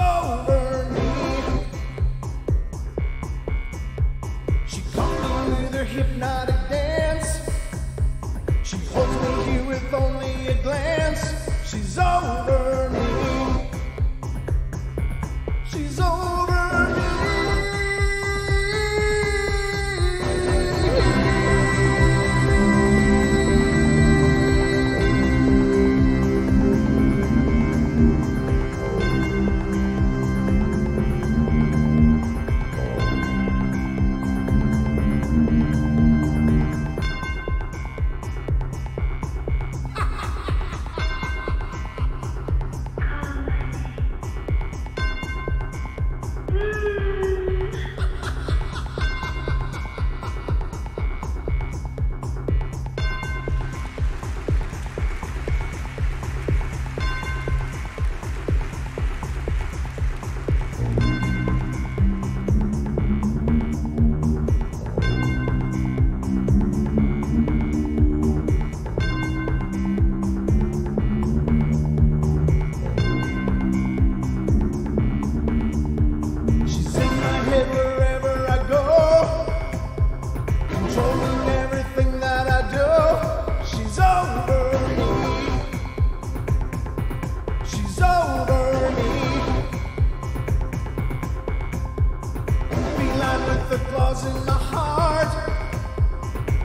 over me. She caught me with her hypnotic dance. She holds me here with only a glance. She's over me. She's over me. The claws in my heart,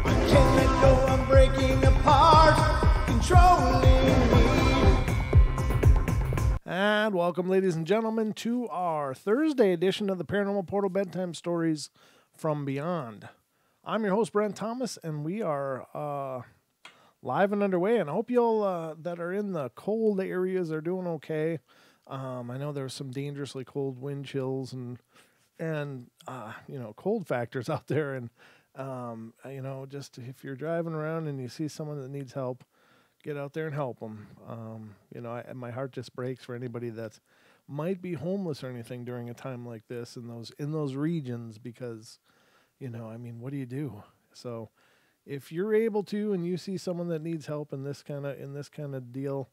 I can't let go, I'm breaking apart, controlling me. And welcome, ladies and gentlemen, to our Thursday edition of the Paranormal Portal Bedtime Stories From Beyond. I'm your host, Brent Thomas, and we are live and underway, and I hope you all that are in the cold areas are doing okay. I know there's some dangerously cold wind chills and cold factors out there. And, just if you're driving around and you see someone that needs help, get out there and help them. My heart just breaks for anybody that might be homeless or anything during a time like this in those regions, because, what do you do? So if you're able to, and you see someone that needs help in this kind of deal,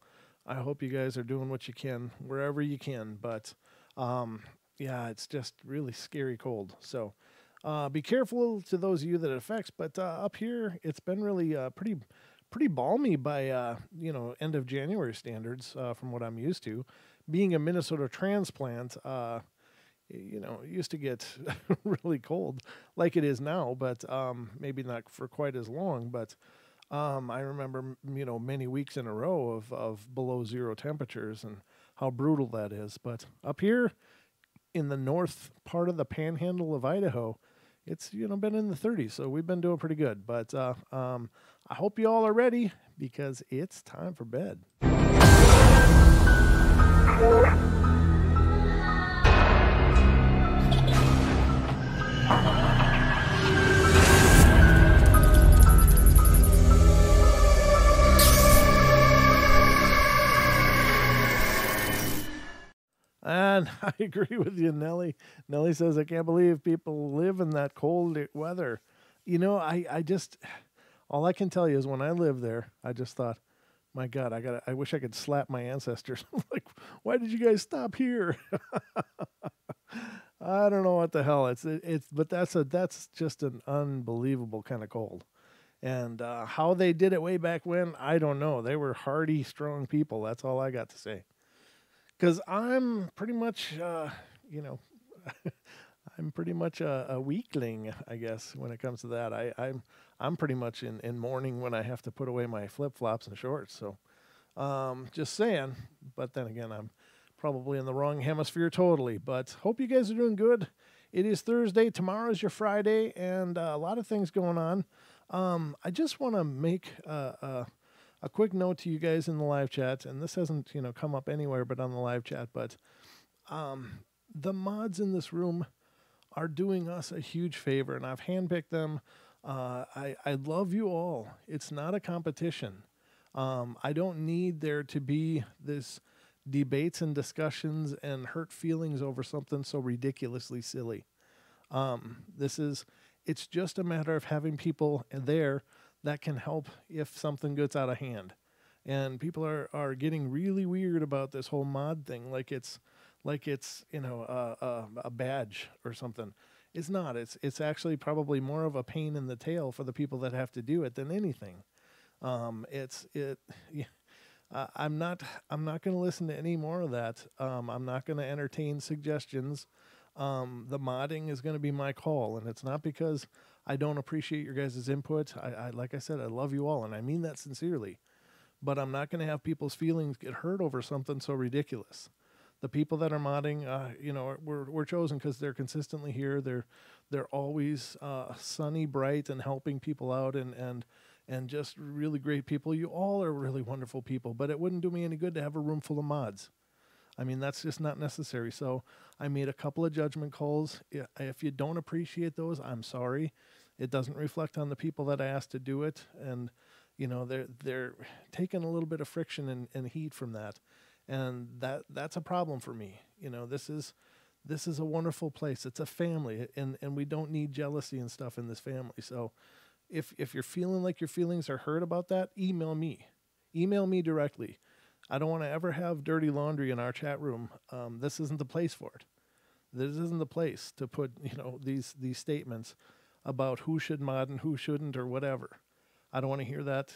I hope you guys are doing what you can wherever you can. But, yeah, it's just really scary cold. So be careful to those of you that it affects. But up here, it's been really pretty balmy by, end of January standards from what I'm used to. Being a Minnesota transplant, it used to get really cold like it is now, but maybe not for quite as long. But I remember, many weeks in a row of below zero temperatures and how brutal that is. But up here, in the north part of the panhandle of Idaho, it's, been in the 30s, so we've been doing pretty good. But I hope you all are ready, because it's time for bed. And I agree with you, Nellie. Nellie says, I can't believe people live in that cold weather. I just, all I can tell you is when I lived there, I just thought, my God, I wish I could slap my ancestors. Like, why did you guys stop here? I don't know what the hell but that's just an unbelievable kind of cold. And how they did it way back when, I don't know. They were hardy, strong people. That's all I got to say. Because I'm pretty much, I'm pretty much a weakling, I guess, when it comes to that. I'm pretty much in mourning when I have to put away my flip-flops and shorts. So just saying. But then again, I'm probably in the wrong hemisphere totally. But hope you guys are doing good. It is Thursday. Tomorrow's your Friday, and a lot of things going on. I just want to make a quick note to you guys in the live chat, and this hasn't, come up anywhere but on the live chat, but the mods in this room are doing us a huge favor, and I've handpicked them. I love you all. It's not a competition. I don't need there to be this debates and discussions and hurt feelings over something so ridiculously silly. It's just a matter of having people there that can help if something gets out of hand. And people are getting really weird about this whole mod thing, like it's like it's, a badge or something. It's not. It's actually probably more of a pain in the tail for the people that have to do it than anything. It's it. Yeah, I'm not going to listen to any more of that. I'm not going to entertain suggestions. The modding is going to be my call, and it's not because I don't appreciate your guys' input. Like I said, I love you all, and I mean that sincerely. But I'm not going to have people's feelings get hurt over something so ridiculous. The people that are modding, we're chosen because they're consistently here. They're always sunny, bright, and helping people out, and just really great people. You all are really wonderful people, but it wouldn't do me any good to have a room full of mods. I mean, that's just not necessary. So I made a couple of judgment calls. If you don't appreciate those, I'm sorry. It doesn't reflect on the people that I asked to do it, and they're taking a little bit of friction and heat from that, and that's a problem for me. This is a wonderful place. It's a family, and we don't need jealousy and stuff in this family. So if you're feeling like your feelings are hurt about that, email me. Email me directly. I don't want to ever have dirty laundry in our chat room. This isn't the place for it. This isn't the place to put, these statements about who should mod and who shouldn't or whatever. I don't want to hear that.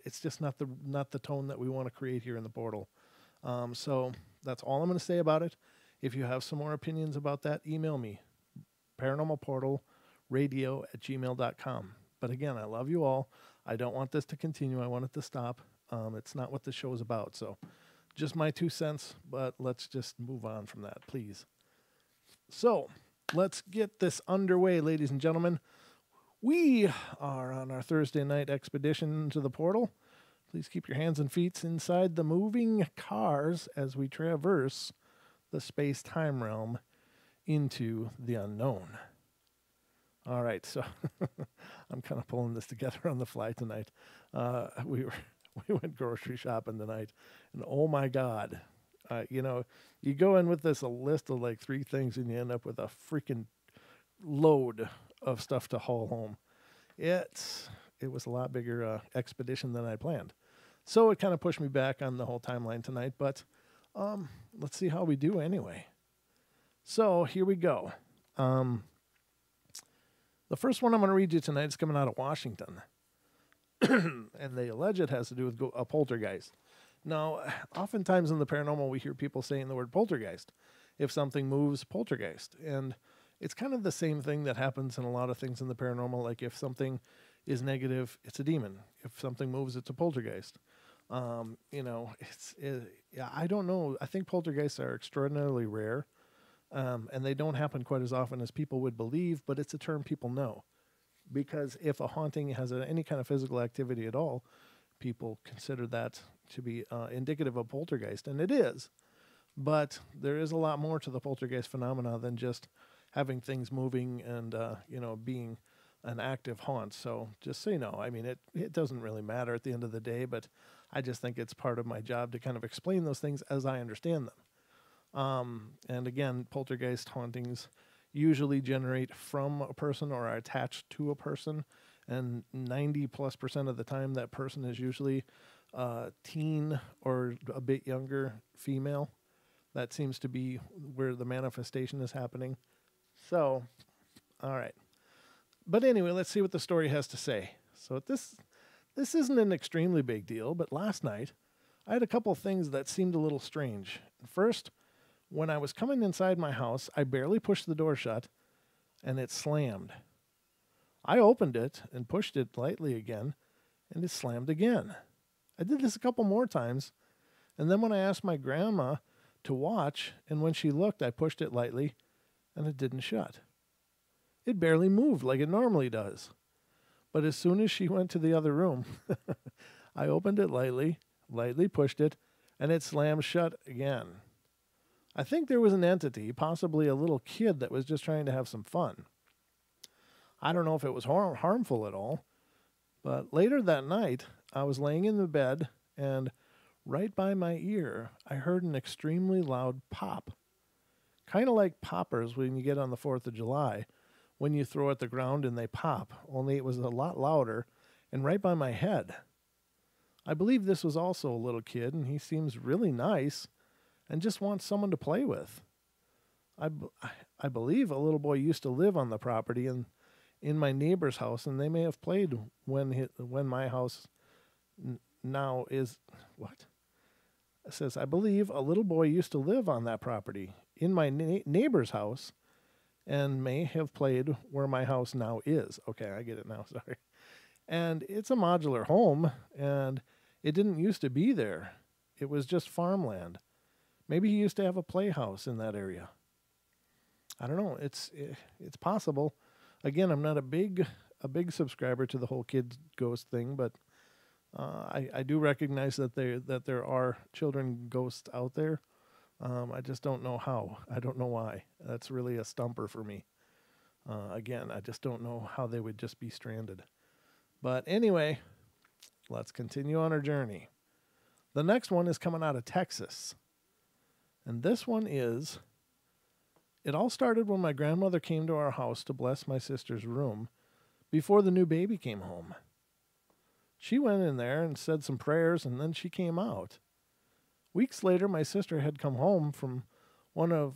It's just not the tone that we want to create here in the portal. So that's all I'm going to say about it. If you have some more opinions about that, email me, paranormalportalradio@gmail.com. But again, I love you all. I don't want this to continue. I want it to stop. It's not what the show is about. So just my 2 cents, but let's just move on from that, please. So let's get this underway, ladies and gentlemen. We are on our Thursday night expedition to the portal. Please keep your hands and feet inside the moving cars as we traverse the space-time realm into the unknown. All right, so I'm kind of pulling this together on the fly tonight. We went grocery shopping tonight, and oh my God, you go in with a list of like 3 things, and you end up with a freaking load of stuff to haul home. It was a lot bigger expedition than I planned, so it kind of pushed me back on the whole timeline tonight. But let's see how we do anyway. So here we go. The first one I'm going to read you tonight is coming out of Washington. And they allege it has to do with a poltergeist. Now, oftentimes in the paranormal, we hear people saying the word poltergeist. If something moves, poltergeist. And it's kind of the same thing that happens in a lot of things in the paranormal. Like if something is negative, it's a demon. If something moves, it's a poltergeist. I don't know. I think poltergeists are extraordinarily rare. And they don't happen quite as often as people would believe, but it's a term people know. Because if a haunting has any kind of physical activity at all, people consider that to be indicative of poltergeist, and it is. But there is a lot more to the poltergeist phenomena than just having things moving and being an active haunt. So just so you know, I mean, it doesn't really matter at the end of the day, but I just think it's part of my job to kind of explain those things as I understand them. And again, poltergeist hauntings usually generate from a person or are attached to a person, and 90+% of the time that person is usually teen or a bit younger female. That seems to be where the manifestation is happening. So, all right. But anyway, let's see what the story has to say. So this isn't an extremely big deal, but last night I had a couple of things that seemed a little strange. First, when I was coming inside my house, I barely pushed the door shut, and it slammed. I opened it and pushed it lightly again, and it slammed again. I did this a couple more times, and then when I asked my grandma to watch, and when she looked, I pushed it lightly, and it didn't shut. It barely moved like it normally does. But as soon as she went to the other room, I opened it lightly pushed it, and it slammed shut again. I think there was an entity, possibly a little kid, that was just trying to have some fun. I don't know if it was harmful at all, but later that night, I was laying in the bed, and right by my ear, I heard an extremely loud pop. Kind of like poppers when you get on the 4th of July, when you throw at the ground and they pop, only it was a lot louder, and right by my head. I believe this was also a little kid, and he seems really nice, and just wants someone to play with. I, b- I believe a little boy used to live on the property and in my neighbor's house, and they may have played when my house now is what? It says, I believe a little boy used to live on that property in my neighbor's house and may have played where my house now is. Okay, I get it now. Sorry. And it's a modular home, and it didn't used to be there. It was just farmland. Maybe he used to have a playhouse in that area. I don't know. It's possible. Again, I'm not a big subscriber to the whole kids ghost thing, but I do recognize that there are children ghosts out there. I just don't know how. I don't know why. That's really a stumper for me. Again, I just don't know how they would just be stranded. But anyway, let's continue on our journey. The next one is coming out of Texas. And this one is, it all started when my grandmother came to our house to bless my sister's room before the new baby came home. She went in there and said some prayers, and then she came out. Weeks later, my sister had come home from one of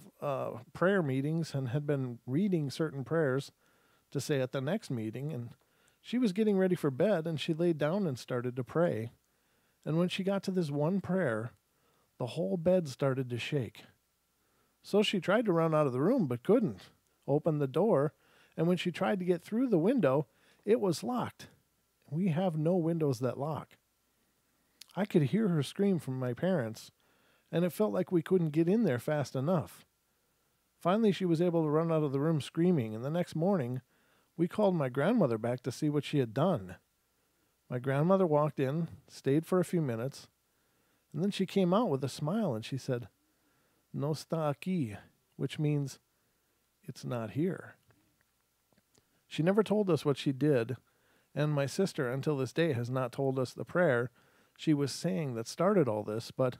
prayer meetings and had been reading certain prayers to say at the next meeting, and she was getting ready for bed, and she laid down and started to pray. And when she got to this one prayer, the whole bed started to shake. So she tried to run out of the room, but couldn't open the door, and when she tried to get through the window, it was locked. We have no windows that lock. I could hear her scream from my parents, and it felt like we couldn't get in there fast enough. Finally, she was able to run out of the room screaming, and the next morning, we called my grandmother back to see what she had done. My grandmother walked in, stayed for a few minutes, and then she came out with a smile, and she said, "No está aquí," which means, "It's not here." She never told us what she did, and my sister, until this day, has not told us the prayer she was saying that started all this, but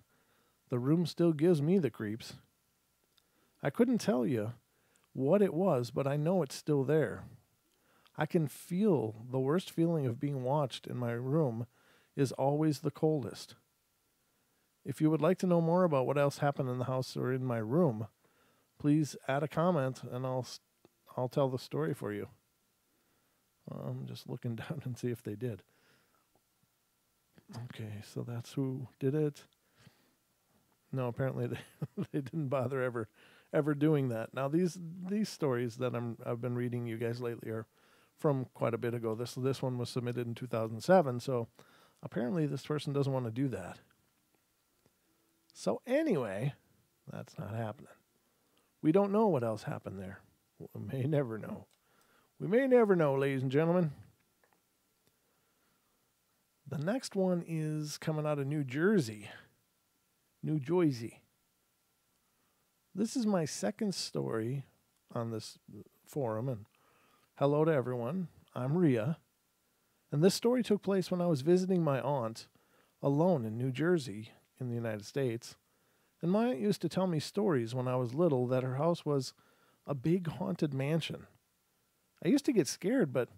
the room still gives me the creeps. I couldn't tell you what it was, but I know it's still there. I can feel the worst feeling of being watched in my room is always the coldest. If you would like to know more about what else happened in the house or in my room, please add a comment and I'll tell the story for you. I'm just looking down and see if they did. Okay, so that's who did it. No, apparently they didn't bother ever doing that. Now these stories that I've been reading you guys lately are from quite a bit ago. This one was submitted in 2007, so apparently this person doesn't want to do that. So anyway, that's not happening. We don't know what else happened there. We may never know. We may never know, ladies and gentlemen. The next one is coming out of New Jersey. New Jersey. This is my second story on this forum, and hello to everyone. I'm Rhea, and this story took place when I was visiting my aunt alone in New Jersey in the United States. And my aunt used to tell me stories when I was little that her house was a big haunted mansion. I used to get scared, but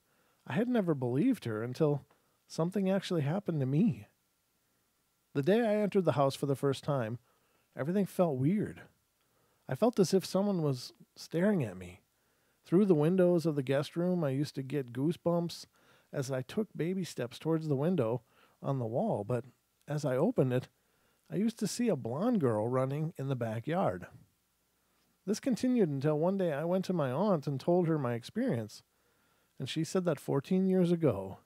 I had never believed her until something actually happened to me. The day I entered the house for the first time, everything felt weird. I felt as if someone was staring at me. Through the windows of the guest room, I used to get goosebumps as I took baby steps towards the window on the wall, but as I opened it, I used to see a blonde girl running in the backyard. This continued until one day I went to my aunt and told her my experience, and she said that 14 years ago,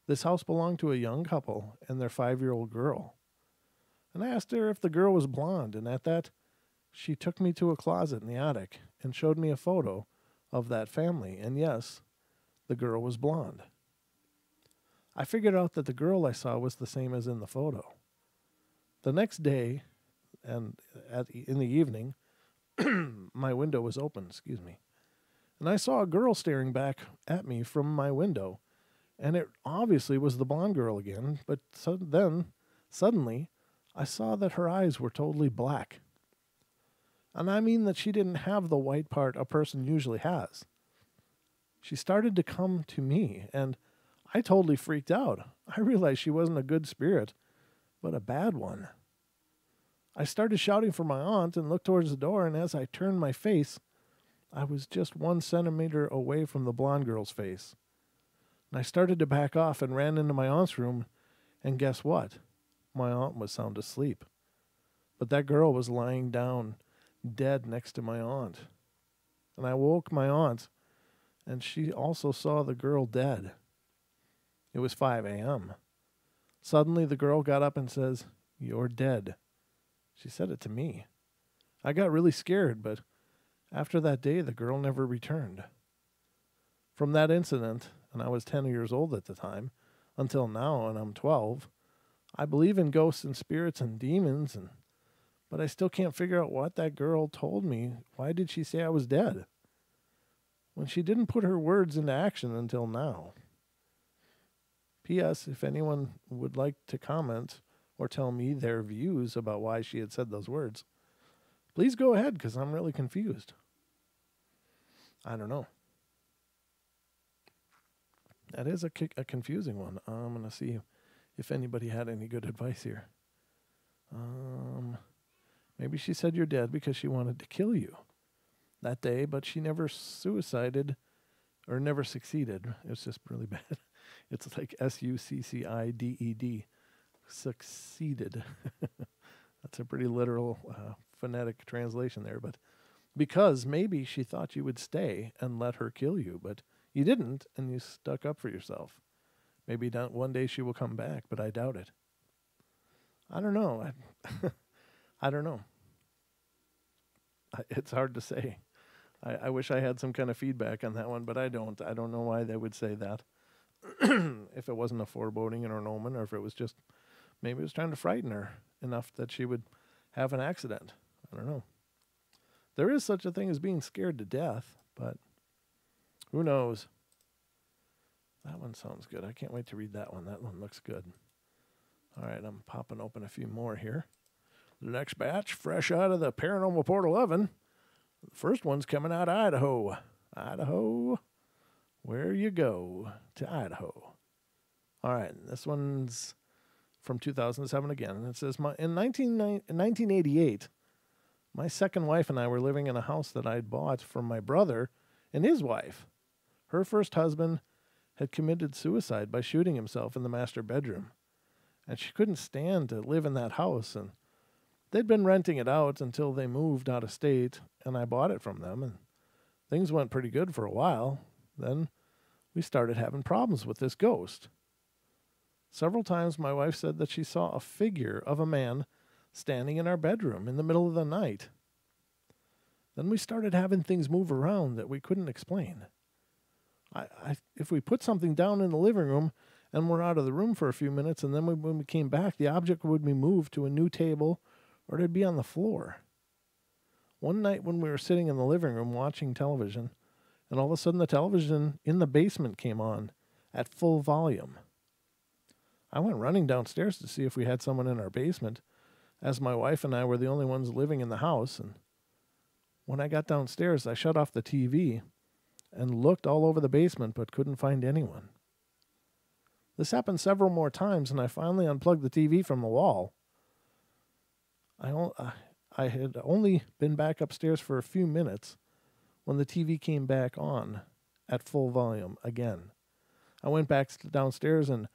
this house belonged to a young couple and their 5-year-old girl. And I asked her if the girl was blonde, and at that, she took me to a closet in the attic and showed me a photo of that family, and yes, the girl was blonde. I figured out that the girl I saw was the same as in the photo. The next day, and in the evening, my window was open, and I saw a girl staring back at me from my window, and it obviously was the blonde girl again, but then, suddenly, I saw that her eyes were totally black. And I mean that she didn't have the white part a person usually has. She started to come to me, and I totally freaked out. I realized she wasn't a good spirit, but a bad one. I started shouting for my aunt and looked towards the door, and as I turned my face, I was just 1 centimeter away from the blonde girl's face. And I started to back off and ran into my aunt's room, and guess what? My aunt was sound asleep. But that girl was lying down, dead next to my aunt. And I woke my aunt, and she also saw the girl dead. It was 5 a.m. Suddenly the girl got up and says, "You're dead." She said it to me. I got really scared, but after that day, the girl never returned. From that incident, and I was 10 years old at the time, until now, and I'm 12, I believe in ghosts and spirits and demons, but I still can't figure out what that girl told me. Why did she say I was dead when she didn't put her words into action until now? P.S. If anyone would like to comment or tell me their views about why she had said those words, please go ahead, because I'm really confused. I don't know. That is a confusing one. I'm going to see if anybody had any good advice here. Maybe she said you're dead because she wanted to kill you that day, but she never suicided or never succeeded. It's just really bad. It's like succided. Succeeded. That's a pretty literal phonetic translation there, but because maybe she thought you would stay and let her kill you, but you didn't, and you stuck up for yourself. Maybe one day she will come back, but I doubt it. I don't know. I don't know. It's hard to say. I wish I had some kind of feedback on that one, but I don't. I don't know why they would say that. If it wasn't a foreboding or an omen, or if it was just, maybe it was trying to frighten her enough that she would have an accident. I don't know. There is such a thing as being scared to death, but who knows? That one sounds good. I can't wait to read that one. That one looks good. All right, I'm popping open a few more here. The next batch, fresh out of the Paranormal Portal oven. The first one's coming out of Idaho. Idaho, where you go to Idaho. All right, this one's from 2007 again. And it says, in 1988, my second wife and I were living in a house that I'd bought from my brother and his wife. Her first husband had committed suicide by shooting himself in the master bedroom, and she couldn't stand to live in that house, and they'd been renting it out until they moved out of state, and I bought it from them, and things went pretty good for a while. Then we started having problems with this ghost. Several times my wife said that she saw a figure of a man standing in our bedroom in the middle of the night. Then we started having things move around that we couldn't explain. If we put something down in the living room and we're out of the room for a few minutes, and then when we came back, the object would be moved to a new table or it'd be on the floor. One night when we were sitting in the living room watching television, and all of a sudden the television in the basement came on at full volume. I went running downstairs to see if we had someone in our basement, as my wife and I were the only ones living in the house, and when I got downstairs, I shut off the TV and looked all over the basement but couldn't find anyone. This happened several more times, and I finally unplugged the TV from the wall. I had only been back upstairs for a few minutes when the TV came back on at full volume again. I went back downstairs and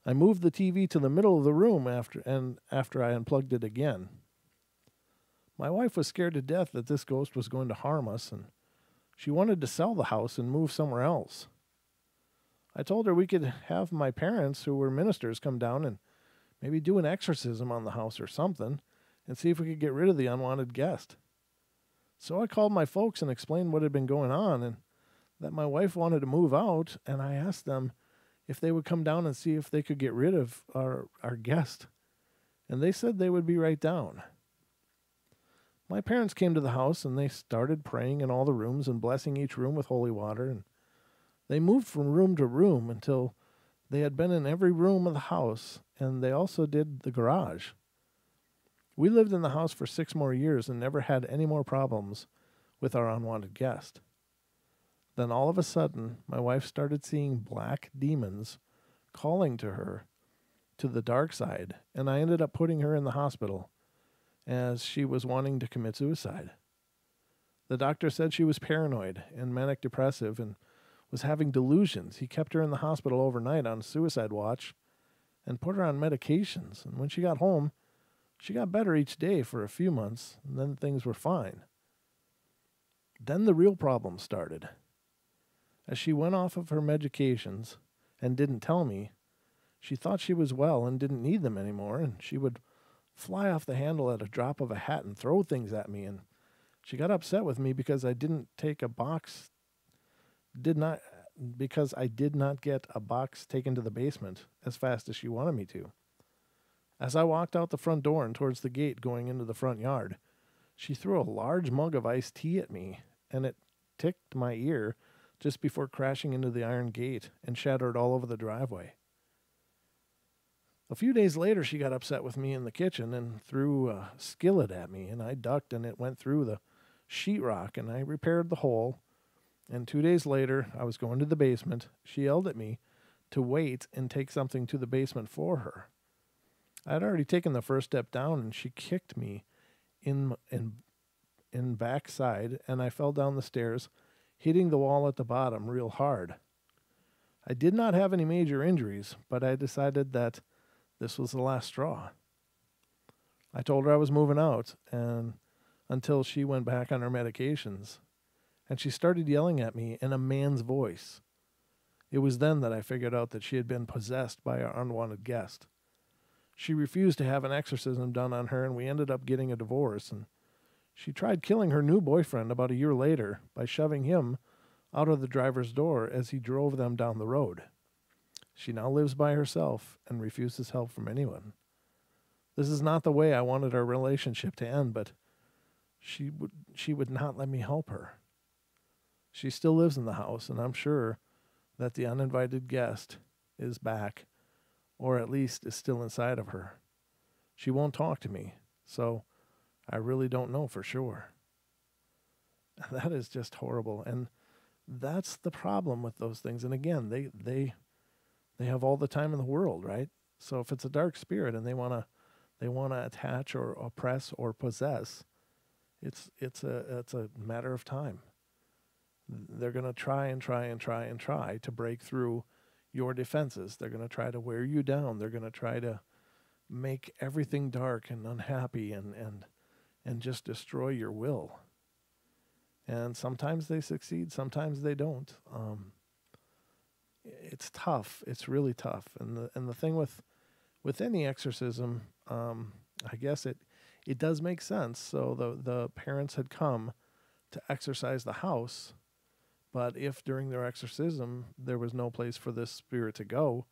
I moved the TV to the middle of the room after I unplugged it again. My wife was scared to death that this ghost was going to harm us, and she wanted to sell the house and move somewhere else. I told her we could have my parents, who were ministers, come down and maybe do an exorcism on the house or something and see if we could get rid of the unwanted guest. So I called my folks and explained what had been going on and that my wife wanted to move out, and I asked them if they would come down and see if they could get rid of our guest. And they said they would be right down. My parents came to the house and they started praying in all the rooms and blessing each room with holy water, and they moved from room to room until they had been in every room of the house, and they also did the garage. We lived in the house for 6 more years and never had any more problems with our unwanted guest. Then all of a sudden, my wife started seeing black demons calling to her to the dark side, and I ended up putting her in the hospital as she was wanting to commit suicide. The doctor said she was paranoid and manic depressive and was having delusions. He kept her in the hospital overnight on suicide watch and put her on medications. And when she got home, she got better each day for a few months, and then things were fine. Then the real problem started. As she went off of her medications and didn't tell me, she thought she was well and didn't need them anymore, and she would fly off the handle at a drop of a hat and throw things at me. And she got upset with me because I did not get a box taken to the basement as fast as she wanted me to. As I walked out the front door and towards the gate going into the front yard, she threw a large mug of iced tea at me, and it ticked my ear just before crashing into the iron gate and shattered all over the driveway. A few days later, she got upset with me in the kitchen and threw a skillet at me, and I ducked, and it went through the sheetrock, and I repaired the hole. And 2 days later, I was going to the basement. She yelled at me to wait and take something to the basement for her. I had already taken the first step down, and she kicked me in backside, and I fell down the stairs, hitting the wall at the bottom real hard. I did not have any major injuries, but I decided that this was the last straw. I told her I was moving out, and until she went back on her medications, and she started yelling at me in a man's voice. It was then that I figured out that she had been possessed by our unwanted guest. She refused to have an exorcism done on her, and we ended up getting a divorce, and she tried killing her new boyfriend about a year later by shoving him out of the driver's door as he drove them down the road. She now lives by herself and refuses help from anyone. This is not the way I wanted our relationship to end, but she would not let me help her. She still lives in the house, and I'm sure that the uninvited guest is back, or at least is still inside of her. She won't talk to me, so I really don't know for sure. That is just horrible, and that's the problem with those things. And again, they have all the time in the world, right? So if it's a dark spirit and they want to attach or oppress or possess, it's a matter of time. They're going to try to break through your defenses. They're going to try to wear you down. They're going to try to make everything dark and unhappy and just destroy your will. And sometimes they succeed, sometimes they don't. It's tough. It's really tough. And the thing with any exorcism, I guess it does make sense. So the parents had come to exorcise the house, but if during their exorcism there was no place for this spirit to go,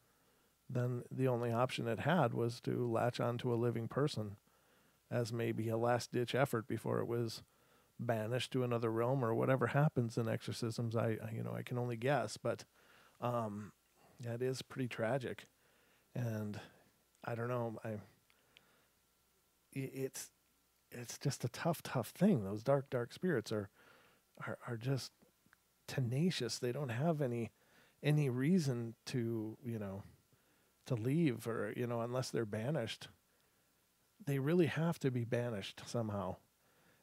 then the only option it had was to latch onto a living person as maybe a last-ditch effort before it was banished to another realm or whatever happens in exorcisms. I can only guess, but that is pretty tragic, and I don't know. It's just a tough thing. Those dark spirits are just tenacious. They don't have any reason to leave, or unless they're banished. They really have to be banished somehow.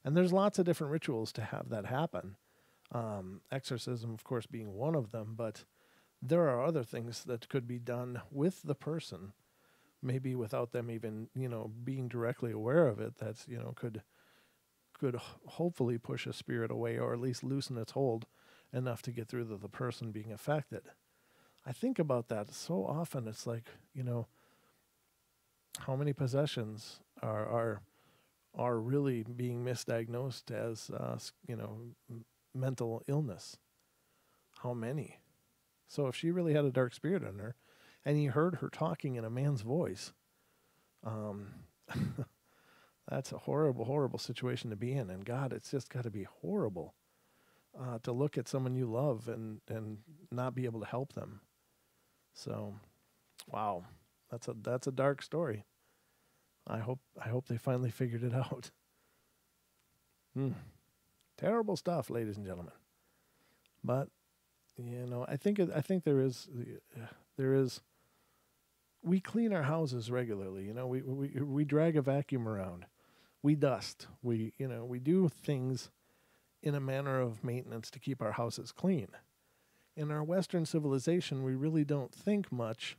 And there's lots of different rituals to have that happen. Exorcism, of course, being one of them, but there are other things that could be done with the person, maybe without them even, being directly aware of it. That's, could hopefully push a spirit away, or at least loosen its hold enough to get through to the person being affected. I think about that so often. It's like, how many possessions are really being misdiagnosed as, mental illness? How many? So if she really had a dark spirit in her, and he heard her talking in a man's voice, that's a horrible situation to be in. And God, it's just got to be horrible to look at someone you love and not be able to help them. So, wow, that's a dark story. I hope they finally figured it out. Terrible stuff, ladies and gentlemen. But I think there is. We clean our houses regularly. We drag a vacuum around. we dust. We do things in a manner of maintenance to keep our houses clean. In our Western civilization, we really don't think much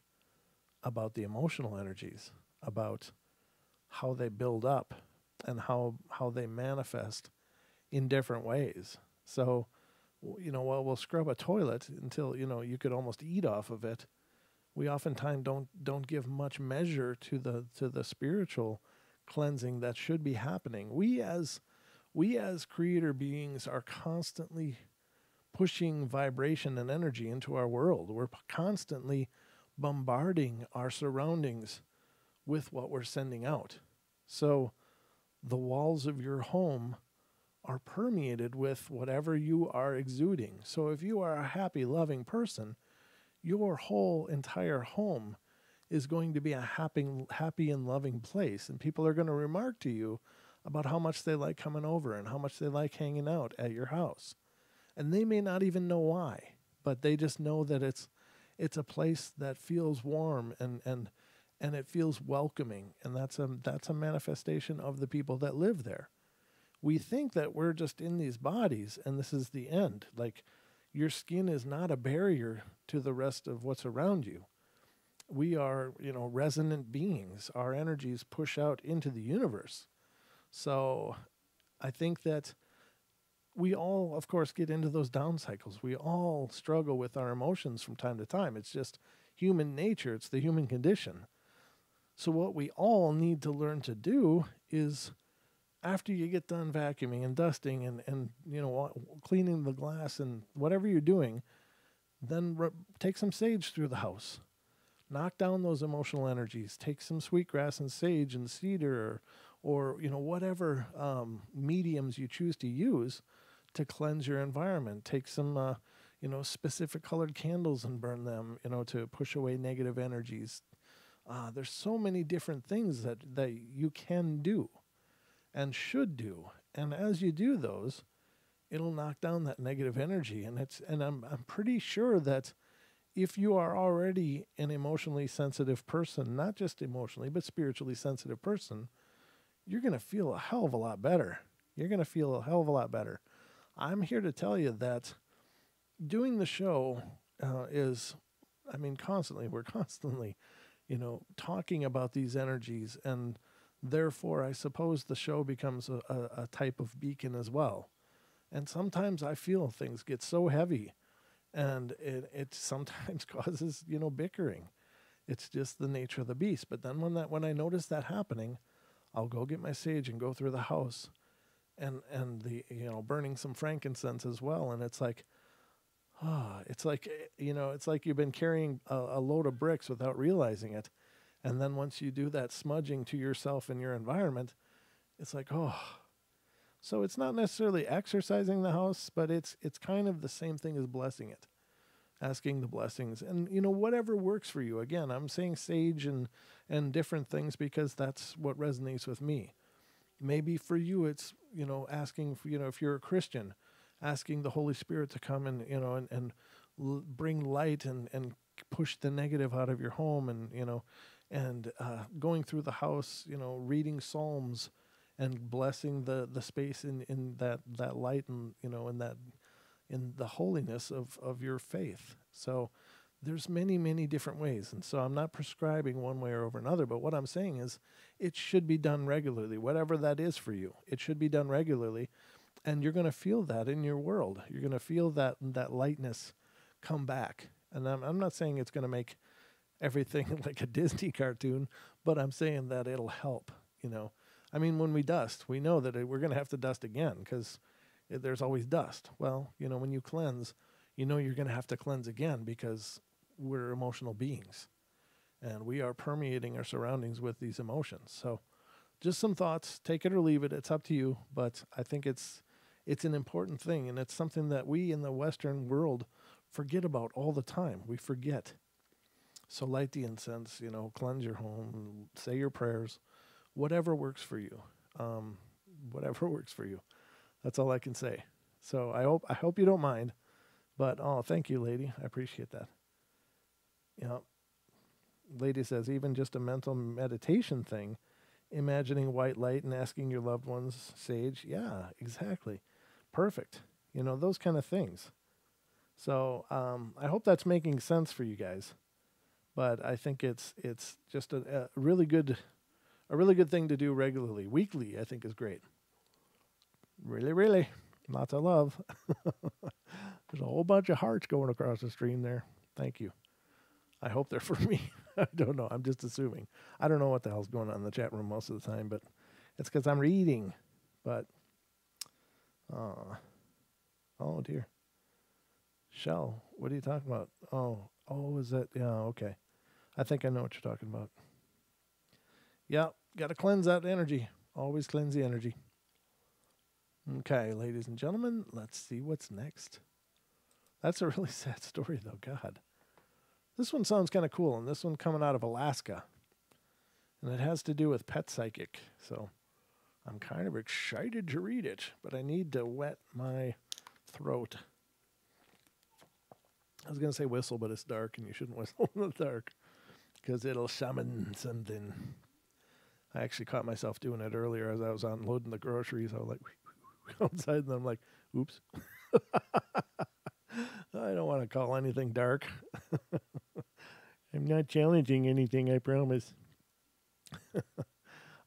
about the emotional energies, about how they build up and how they manifest in different ways. So, while we'll scrub a toilet until, you could almost eat off of it, we oftentimes don't give much measure to the spiritual cleansing that should be happening. We as creator beings are constantly pushing vibration and energy into our world. We're constantly bombarding our surroundings with what we're sending out. So the walls of your home are permeated with whatever you are exuding. So if you are a happy, loving person, your whole entire home is going to be a happy and loving place. And people are going to remark to you about how much they like coming over and how much they like hanging out at your house. And they may not even know why, but they just know that it's a place that feels warm and it feels welcoming. And that's a manifestation of the people that live there. We think that we're just in these bodies and this is the end. Like, your skin is not a barrier to the rest of what's around you. We are, resonant beings. Our energies push out into the universe. So I think that we all, of course, get into those down cycles. We all struggle with our emotions from time to time. It's just human nature. It's the human condition. So what we all need to learn to do is, after you get done vacuuming and dusting and cleaning the glass and whatever you're doing, then take some sage through the house. Knock down those emotional energies. Take some sweetgrass and sage and cedar or whatever mediums you choose to use to cleanse your environment. Take some specific colored candles and burn them to push away negative energies. There's so many different things that you can do and should do. And as you do those, it'll knock down that negative energy. And I'm pretty sure that if you are already an emotionally sensitive person, not just emotionally, but spiritually sensitive person, you're going to feel a hell of a lot better. You're going to feel a hell of a lot better. I'm here to tell you that doing the show we're constantly, talking about these energies, and therefore I suppose the show becomes a type of beacon as well. And sometimes I feel things get so heavy, and it sometimes causes, bickering. It's just the nature of the beast. But then when I notice that happening, I'll go get my sage and go through the house and the burning some frankincense as well. And it's like, it's like you've been carrying a load of bricks without realizing it. And then once you do that smudging to yourself and your environment, it's like, So it's not necessarily exercising the house, but it's kind of the same thing as blessing it, asking the blessings. And, whatever works for you. Again, I'm saying sage and different things because that's what resonates with me. Maybe for you, it's, asking, for, if you're a Christian, asking the Holy Spirit to come and bring light and push the negative out of your home and going through the house, reading Psalms and blessing the space in that light and, in the holiness of your faith. So there's many, many different ways. And so I'm not prescribing one way or over another, but what I'm saying is it should be done regularly, whatever that is for you. It should be done regularly. And you're going to feel that in your world. You're going to feel that lightness come back. And I'm not saying it's going to make everything like a Disney cartoon, but I'm saying that it'll help, when we dust, we know that we're going to have to dust again because there's always dust. Well, when you cleanse, you're going to have to cleanse again because we're emotional beings and we are permeating our surroundings with these emotions. So just some thoughts, take it or leave it. It's up to you. But I think it's an important thing. And it's something that we in the Western world forget about all the time. We forget. So light the incense, cleanse your home, say your prayers, whatever works for you. Whatever works for you. That's all I can say. So I hope you don't mind. But, thank you, lady. I appreciate that. Lady says, even just a mental meditation thing imagining white light and asking your loved ones, sage. Yeah, exactly. Perfect. Those kind of things. So I hope that's making sense for you guys. But I think it's just a really good thing to do regularly. Weekly, I think, is great. Really, really. Lots of love. There's a whole bunch of hearts going across the stream there. Thank you. I hope they're for me. I don't know. I'm just assuming. I don't know what the hell's going on in the chat room most of the time, but it's because I'm reading. But, oh dear. Shell, what are you talking about? Oh, is that? Yeah, okay. I think I know what you're talking about. Yeah, got to cleanse that energy. Always cleanse the energy. Okay, ladies and gentlemen, let's see what's next. That's a really sad story, though. God. This one sounds kind of cool, and this one coming out of Alaska. And it has to do with pet psychic, so I'm kind of excited to read it, but I need to wet my throat. I was going to say whistle, but it's dark, and you shouldn't whistle in the dark, because it'll summon something. I actually caught myself doing it earlier as I was unloading the groceries. I was like, outside, and I'm like, oops. I don't want to call anything dark. I'm not challenging anything, I promise.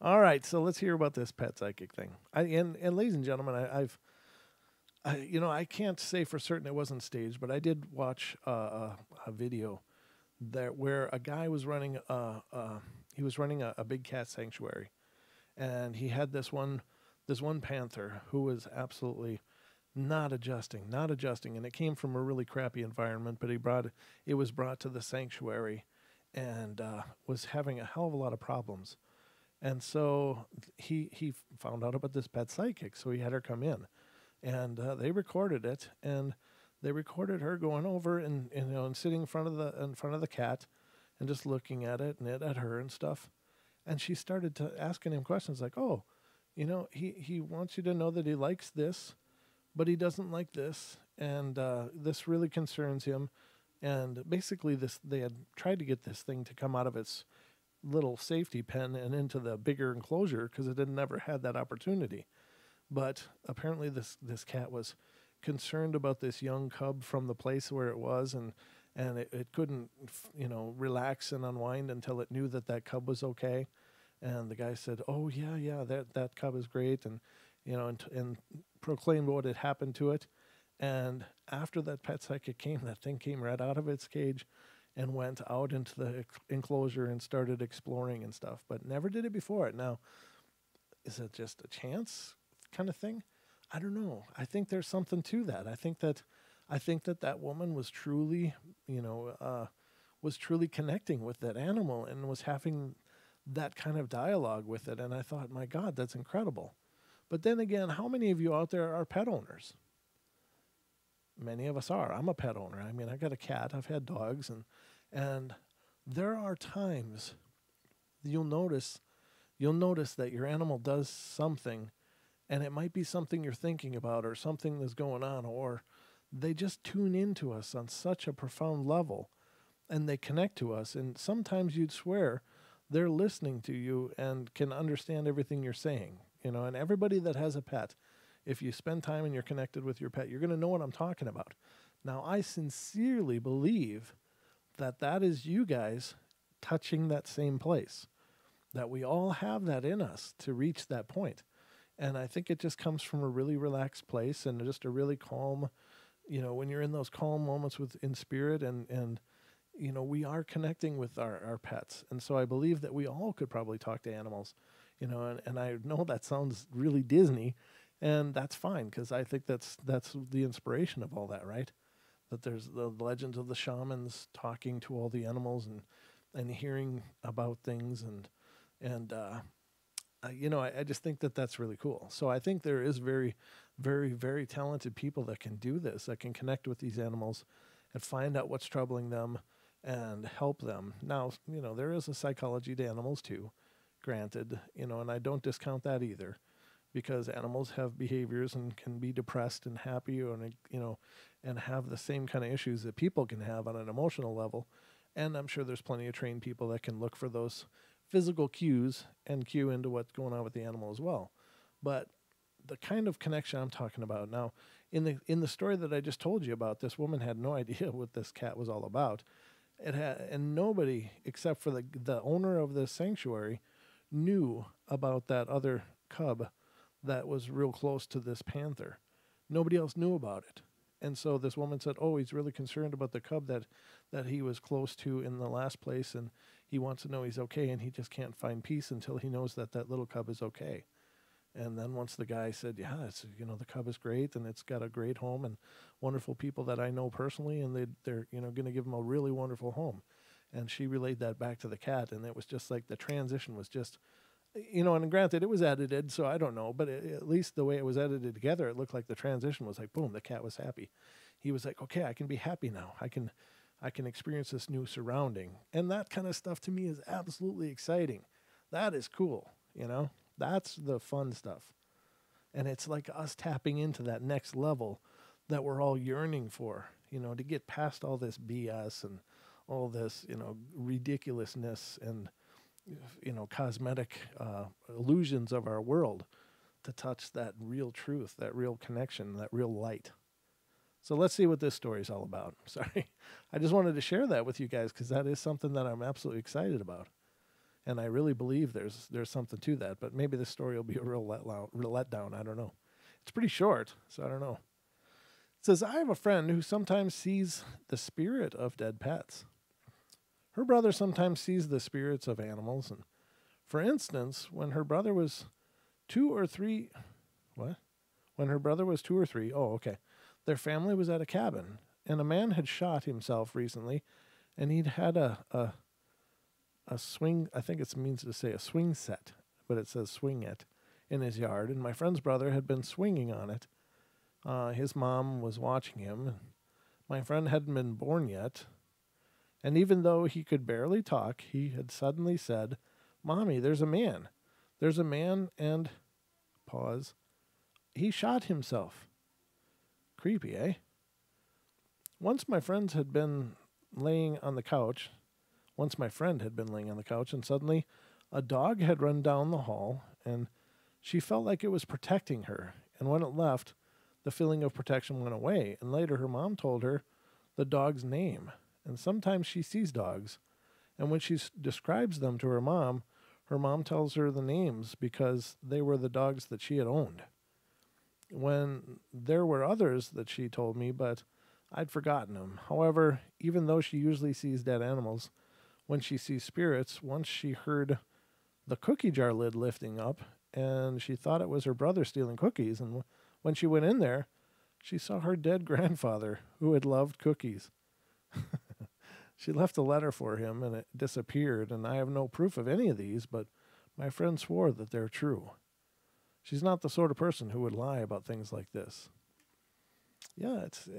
All right, so let's hear about this pet psychic thing. And ladies and gentlemen, I can't say for certain it wasn't staged, but I did watch a video there where a guy was running a big cat sanctuary, and he had this one panther who was absolutely not adjusting, and it came from a really crappy environment, but it was brought to the sanctuary, and was having a hell of a lot of problems. And so he found out about this pet psychic, so he had her come in, and they recorded it, and they recorded her going over and sitting in front of the cat, and just looking at it and it at her and stuff, and she started to asking him questions like, oh, he wants you to know that he likes this, but he doesn't like this, and this really concerns him, and basically they had tried to get this thing to come out of its little safety pen and into the bigger enclosure because it had never had that opportunity. But apparently this cat was concerned about this young cub from the place where it was, and it couldn't relax and unwind until it knew that cub was okay. And the guy said, oh yeah, that cub is great, and and proclaimed what had happened to it. And after that pet psychic came, that thing came right out of its cage and went out into the enclosure and started exploring and stuff, but never did it before it. Now, is it just a chance kind of thing? I don't know. I think there's something to that. I think that woman was truly, was truly connecting with that animal and was having that kind of dialogue with it. And I thought, my God, that's incredible. But then again, how many of you out there are pet owners? Many of us are. I'm a pet owner. I mean, I got a cat. I've had dogs, and there are times you'll notice that your animal does something, and it might be something you're thinking about or something that's going on, or they just tune into us on such a profound level, and they connect to us. And sometimes you'd swear they're listening to you and can understand everything you're saying. And everybody that has a pet, if you spend time and you're connected with your pet, you're going to know what I'm talking about. Now, I sincerely believe that is you guys touching that same place, that we all have that in us to reach that point. And I think it just comes from a really relaxed place and just a really calm, when you're in those calm moments in spirit, and we are connecting with our pets. And so I believe that we all could probably talk to animals, and I know that sounds really Disney, and that's fine, because I think that's the inspiration of all that, right? That there's the legends of the shamans talking to all the animals and hearing about things, and I just think that that's really cool. So I think there is very, very, very talented people that can do this, that can connect with these animals and find out what's troubling them and help them. Now, there is a psychology to animals too, granted, and I don't discount that either, because animals have behaviors and can be depressed and happy, and have the same kind of issues that people can have on an emotional level. And I'm sure there's plenty of trained people that can look for those physical cues and cue into what's going on with the animal as well. But the kind of connection I'm talking about now, in the story that I just told you about, this woman had no idea what this cat was all about. And nobody except for the owner of this sanctuary knew about that other cub that was real close to this panther. Nobody else knew about it. And so this woman said, oh, he's really concerned about the cub that he was close to in the last place, and he wants to know he's okay, and he just can't find peace until he knows that that little cub is okay. And then once the guy said, yeah, the cub is great, and it's got a great home and wonderful people that I know personally, and they're going to give him a really wonderful home. And she relayed that back to the cat, and it was just like the transition was just, and granted, it was edited, so I don't know, but at least the way it was edited together, it looked like the transition was like, boom, the cat was happy. He was like, okay, I can be happy now. I can experience this new surrounding. And that kind of stuff to me is absolutely exciting. That is cool, That's the fun stuff. And it's like us tapping into that next level that we're all yearning for, to get past all this BS and all this, ridiculousness and, cosmetic illusions of our world, to touch that real truth, that real connection, that real light. So let's see what this story is all about. Sorry. I just wanted to share that with you guys because that is something that I'm absolutely excited about. And I really believe there's something to that, but maybe this story will be a real letdown. I don't know. It's pretty short, so I don't know. It says, I have a friend who sometimes sees the spirit of dead pets. Her brother sometimes sees the spirits of animals. And for instance, when her brother was 2 or 3, When her brother was 2 or 3, their family was at a cabin, and a man had shot himself recently, and he'd had a swing, I think it means to say a swing set, but it says swing it, in his yard, and my friend's brother had been swinging on it. His mom was watching him. My friend hadn't been born yet, and even though he could barely talk, he had suddenly said, Mommy, there's a man. There's a man, and... Pause. He shot himself. Creepy, eh? Once my friend had been laying on the couch, and suddenly a dog had run down the hall, and she felt like it was protecting her. And when it left, the feeling of protection went away. And later her mom told her the dog's name. And sometimes she sees dogs, and when she describes them to her mom tells her the names because they were the dogs that she had owned. When there were others that she told me, but I'd forgotten them. However, even though she usually sees dead animals, when she sees spirits, once she heard the cookie jar lid lifting up, and she thought it was her brother stealing cookies, and when she went in there, she saw her dead grandfather, who had loved cookies. She left a letter for him, and it disappeared, and I have no proof of any of these, but my friend swore that they're true. She's not the sort of person who would lie about things like this. Yeah, it's,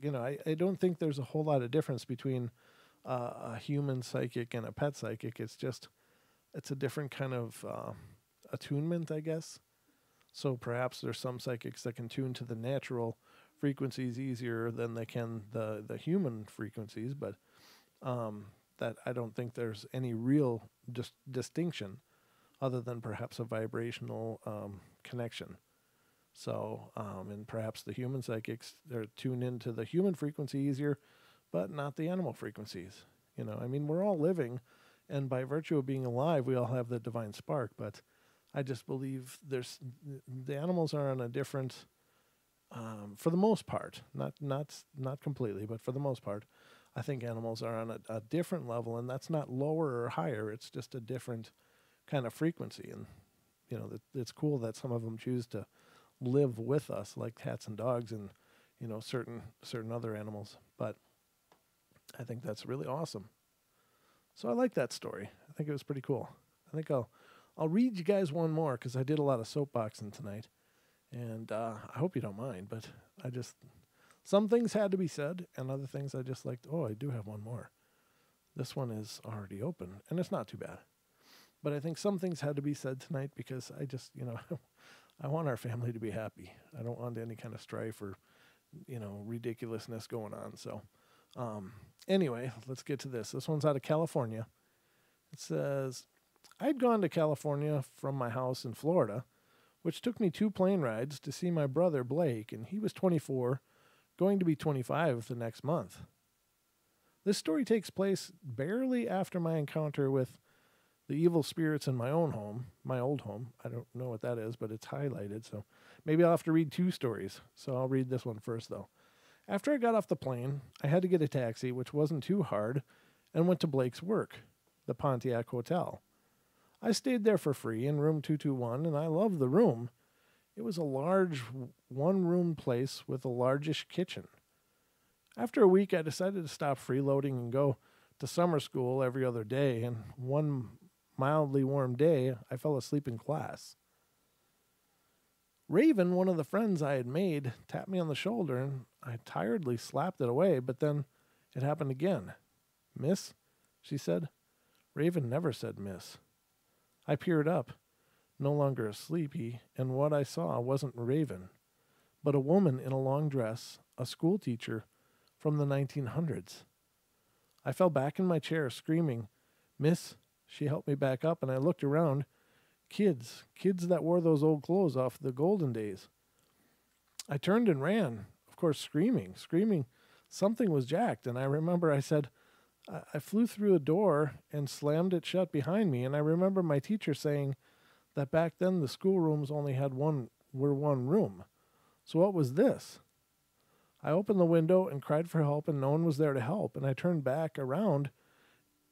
I don't think there's a whole lot of difference between a human psychic and a pet psychic. It's a different kind of attunement, I guess. So perhaps there's some psychics that can tune to the natural frequencies easier than they can the human frequencies, but that I don't think there's any real distinction other than perhaps a vibrational connection. So, and perhaps the human psychics, they're tuned into the human frequency easier, but not the animal frequencies. We're all living, and by virtue of being alive, we all have the divine spark, but I just believe the animals are on a different, for the most part, not completely, but for the most part, I think animals are on a different level, and that's not lower or higher. It's just a different kind of frequency. And, it's cool that some of them choose to live with us, like cats and dogs and, certain other animals. But I think that's really awesome. So I like that story. I think it was pretty cool. I think I'll read you guys one more because I did a lot of soapboxing tonight. And I hope you don't mind, but some things had to be said, and other things I just liked. Oh, I do have one more. This one is already open, and it's not too bad. But I think some things had to be said tonight because I just, I want our family to be happy. I don't want any kind of strife or, ridiculousness going on. So anyway, let's get to this. This one's out of California. It says, I'd gone to California from my house in Florida, which took me 2 plane rides to see my brother Blake, and he was 24, going to be 25 the next month. This story takes place barely after my encounter with the evil spirits in my own home, my old home. I don't know what that is, but it's highlighted, so maybe I'll have to read 2 stories. So I'll read this one first, though. After I got off the plane, I had to get a taxi, which wasn't too hard, and went to Blake's work, the Pontiac Hotel. I stayed there for free in room 221, and I loved the room. It was a large one-room place with a largish kitchen. After a week, I decided to stop freeloading and go to summer school every other day, and one mildly warm day, I fell asleep in class. Raven, one of the friends I had made, tapped me on the shoulder, and I tiredly slapped it away, but then it happened again. "Miss?" she said. Raven never said miss. I peered up, no longer asleep, and what I saw wasn't Raven, but a woman in a long dress, a school teacher from the 1900s. I fell back in my chair, screaming, "Miss?" She helped me back up, and I looked around. Kids that wore those old clothes off the golden days. I turned and ran, of course, screaming. Something was jacked, and I remember I said, I flew through a door and slammed it shut behind me, and I remember my teacher saying that back then the schoolrooms only had one room. So what was this? I opened the window and cried for help, and no one was there to help, and I turned back around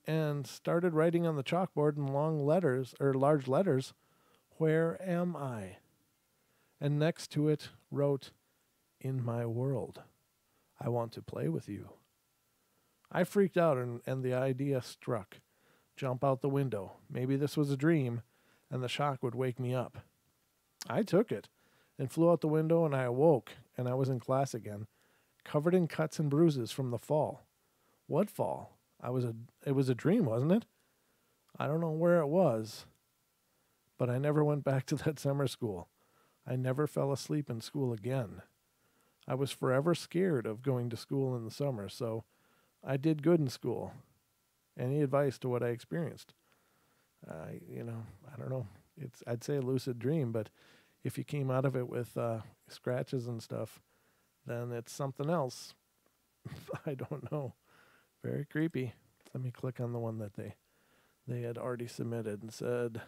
and started writing on the chalkboard in large letters, "Where am I?" And next to it wrote, "In my world. I want to play with you." I freaked out, and the idea struck. Jump out the window. Maybe this was a dream, and the shock would wake me up. I took it and flew out the window, and I awoke, and I was in class again, covered in cuts and bruises from the fall. What fall? It was a dream, wasn't it? I don't know where it was, but I never went back to that summer school. I never fell asleep in school again. I was forever scared of going to school in the summer, so I did good in school. Any advice to what I experienced? I don't know. I'd say a lucid dream, but if you came out of it with scratches and stuff, then it's something else. I don't know. Very creepy. Let me click on the one that they had already submitted and said,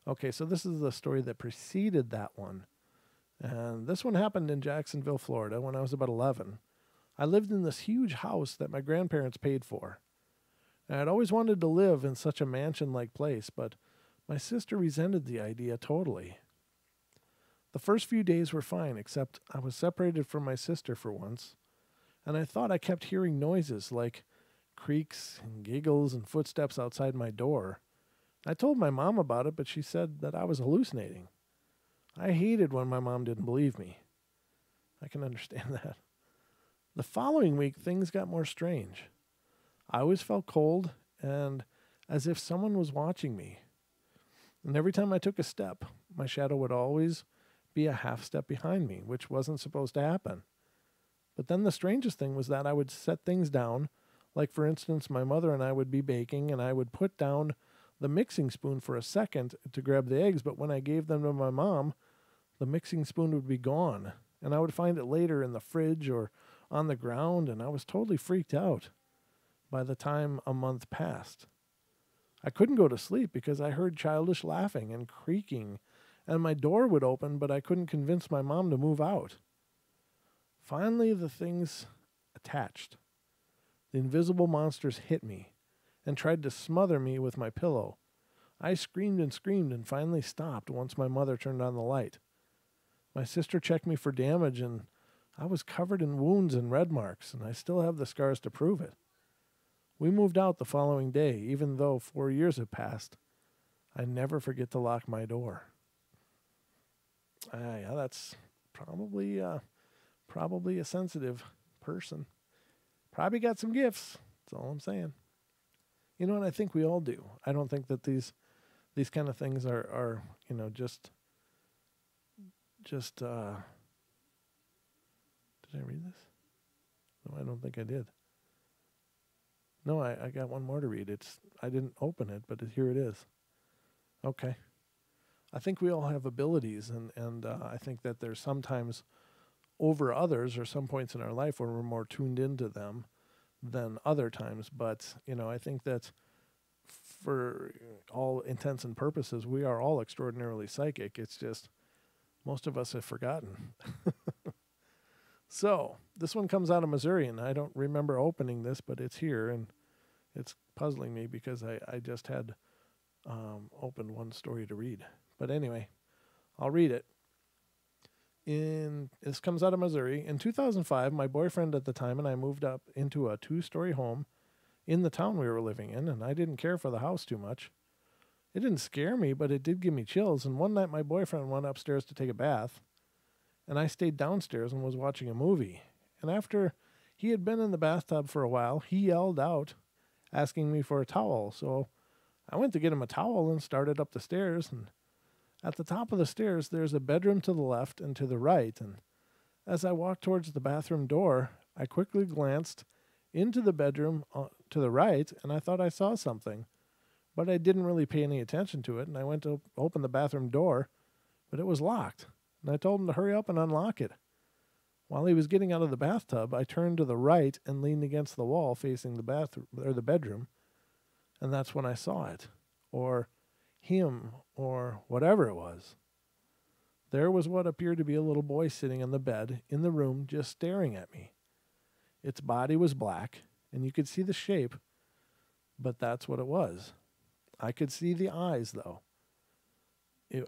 okay, so this is the story that preceded that one. And this one happened in Jacksonville, Florida, when I was about 11. I lived in this huge house that my grandparents paid for. And I'd always wanted to live in such a mansion-like place, but my sister resented the idea totally. The first few days were fine, except I was separated from my sister for once, and I thought I kept hearing noises like creaks and giggles and footsteps outside my door. I told my mom about it, but she said that I was hallucinating. I hated when my mom didn't believe me. I can understand that. The following week, things got more strange. I always felt cold and as if someone was watching me. And every time I took a step, my shadow would always be a half step behind me, which wasn't supposed to happen. But then the strangest thing was that I would set things down, like for instance, my mother and I would be baking, and I would put down the mixing spoon for a second to grab the eggs, but when I gave them to my mom, the mixing spoon would be gone, and I would find it later in the fridge or on the ground, and I was totally freaked out by the time a month passed. I couldn't go to sleep because I heard childish laughing and creaking, and my door would open, but I couldn't convince my mom to move out. Finally, the things attached. The invisible monsters hit me and tried to smother me with my pillow. I screamed and finally stopped once my mother turned on the light. My sister checked me for damage, and I was covered in wounds and red marks, and I still have the scars to prove it. We moved out the following day, even though 4 years had passed. I never forget to lock my door. Yeah, that's probably a sensitive person. Probably got some gifts. That's all I'm saying. You know what? I think we all do. I don't think that these kind of things are just. Did I read this? No, I don't think I did. No, I got one more to read. I didn't open it, but here it is. Okay. I think we all have abilities, and I think that there's sometimes over others or some points in our life where we're more tuned into them than other times. But, I think that for all intents and purposes, we are all extraordinarily psychic. It's just most of us have forgotten. So this one comes out of Missouri, and I don't remember opening this, but it's here, and it's puzzling me because I just had opened one story to read. But anyway, I'll read it. This comes out of Missouri. In 2005, my boyfriend at the time and I moved up into a 2-story home in the town we were living in, and I didn't care for the house too much. It didn't scare me, but it did give me chills, and one night my boyfriend went upstairs to take a bath, and I stayed downstairs and was watching a movie. And after he had been in the bathtub for a while, he yelled out, asking me for a towel. So I went to get him a towel and started up the stairs, and at the top of the stairs, there's a bedroom to the left and to the right, and as I walked towards the bathroom door, I quickly glanced into the bedroom to the right, and I thought I saw something, but I didn't really pay any attention to it, and I went to open the bathroom door, but it was locked, and I told him to hurry up and unlock it. While he was getting out of the bathtub, I turned to the right and leaned against the wall facing the bathroom or the bedroom, and that's when I saw it, or him, or whatever it was. There was what appeared to be a little boy sitting on the bed in the room just staring at me. Its body was black, and you could see the shape, but that's what it was. I could see the eyes, though.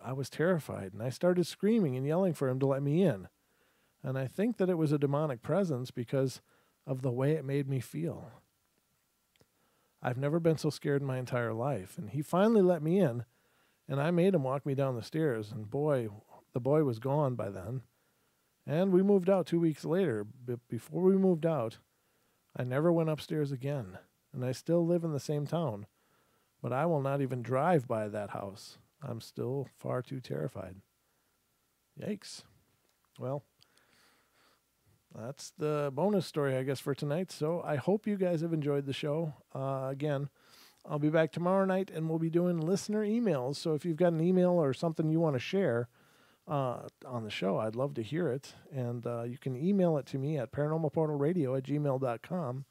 I was terrified, and I started screaming and yelling for him to let me in. And I think that it was a demonic presence because of the way it made me feel. I've never been so scared in my entire life, and he finally let me in, and I made him walk me down the stairs, and boy, the boy was gone by then. And we moved out 2 weeks later, but before we moved out, I never went upstairs again, and I still live in the same town, but I will not even drive by that house. I'm still far too terrified. Yikes. Well, that's the bonus story, I guess, for tonight. So I hope you guys have enjoyed the show. Again, I'll be back tomorrow night, and we'll be doing listener emails. So if you've got an email or something you want to share on the show, I'd love to hear it. And you can email it to me at paranormalportalradio@gmail.com,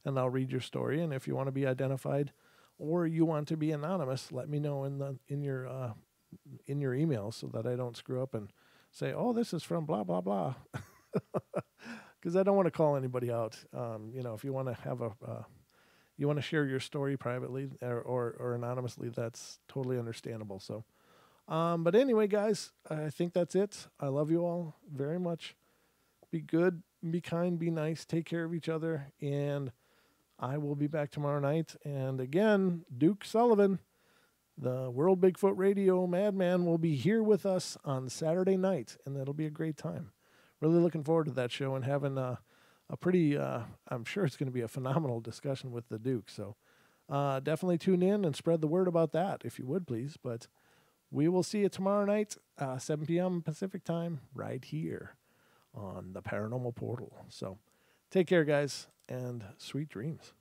and I'll read your story. And if you want to be identified or you want to be anonymous, let me know in your email so that I don't screw up and say, oh, this is from blah, blah, blah. Because I don't want to call anybody out. If you want to have you want to share your story privately or anonymously, that's totally understandable. So, but anyway, guys, I think that's it. I love you all very much. Be good, be kind, be nice, take care of each other, and I will be back tomorrow night. And again, Duke Sullivan, the World Bigfoot Radio Madman, will be here with us on Saturday night, and that'll be a great time. Really looking forward to that show and having a pretty, I'm sure it's going to be a phenomenal discussion with the Duke. So definitely tune in and spread the word about that, if you would, please. But we will see you tomorrow night, 7 p.m. Pacific time, right here on the Paranormal Portal. So take care, guys, and sweet dreams.